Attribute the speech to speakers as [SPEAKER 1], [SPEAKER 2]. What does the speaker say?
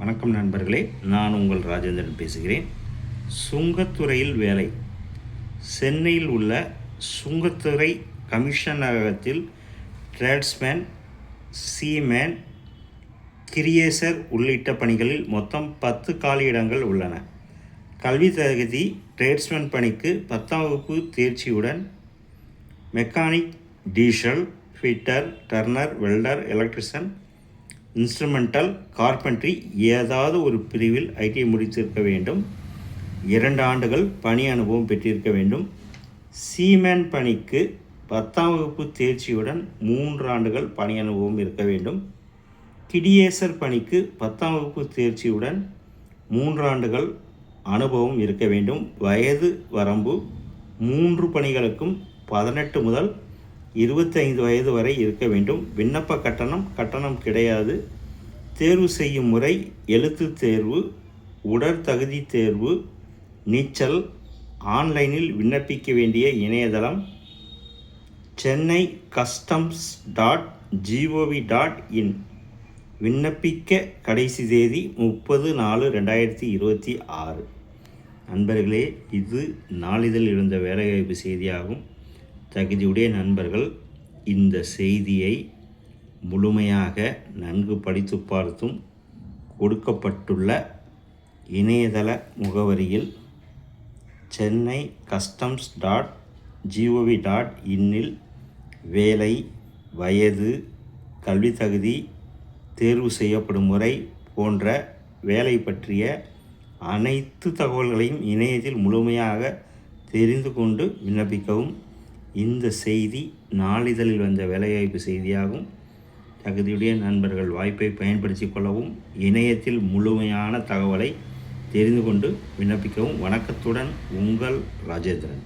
[SPEAKER 1] வணக்கம் நண்பர்களே, நான் உங்கள் ராஜேந்திரன் பேசுகிறேன். சுங்கத்துறையில் வேலை. சென்னையில் உள்ள சுங்கத்துறை கமிஷனரகத்தில் டிரேட்ஸ்மேன், சீமேன், கிரியேசர் உள்ளிட்ட பணிகளில் மொத்தம் 10 காலியிடங்கள் உள்ளன. கல்வி தகுதி: டிரேட்ஸ்மேன் பணிக்கு 10ஆம் வகுப்பு தேர்ச்சியுடன் mechanic, diesel, fitter, turner, welder, electrician, instrumental, carpentry ஏதாவது ஒரு பிரிவில் ஐடிஐ முடித்திருக்க வேண்டும். 2 ஆண்டுகள் பணி அனுபவம் பெற்றிருக்க வேண்டும். சீமேன் பணிக்கு 10ஆம் வகுப்பு தேர்ச்சியுடன் 3 ஆண்டுகள் பணி அனுபவம் இருக்க வேண்டும். கிடியேசர் பணிக்கு 10ஆம் வகுப்பு தேர்ச்சியுடன் 3 ஆண்டுகள் அனுபவம் இருக்க வேண்டும். வயது வரம்பு 3 பணிகளுக்கும் 18 முதல் 25 வயது வரை இருக்க வேண்டும். விண்ணப்ப கட்டணம் கிடையாது. தேர்வு செய்யும் முறை: எழுத்து தேர்வு, உடற்தகுதி தேர்வு, நீச்சல். ஆன்லைனில் விண்ணப்பிக்க வேண்டிய இணையதளம் சென்னை customs.gov.in. விண்ணப்பிக்க கடைசி தேதி 30/4/2026. நண்பர்களே, இது நாளிதழில் இருந்த வேலைவாய்ப்பு செய்தியாகும். தகுதியுடைய நண்பர்கள் இந்த செய்தியை முழுமையாக நன்கு படித்து பார்த்தும் கொடுக்கப்பட்டுள்ள இணையதள முகவரியில் சென்னை customs.gov.in வேலை, வயது, கல்வி தகுதி, தேர்வு செய்யப்படும் முறை போன்ற வேலை பற்றிய அனைத்து தகவல்களையும் இணையத்தில் முழுமையாக தெரிந்து கொண்டு விண்ணப்பிக்கவும். இந்த செய்தி நாளிதழில் வந்த வேலைவாய்ப்பு செய்தியாகும். தகுதியுடைய நண்பர்கள் வாய்ப்பை பயன்படுத்தி கொள்ளவும், இணையத்தில் முழுமையான தகவலை தெரிந்து கொண்டு விண்ணப்பிக்கவும். வணக்கத்துடன் உங்கள் ராஜேந்திரன்.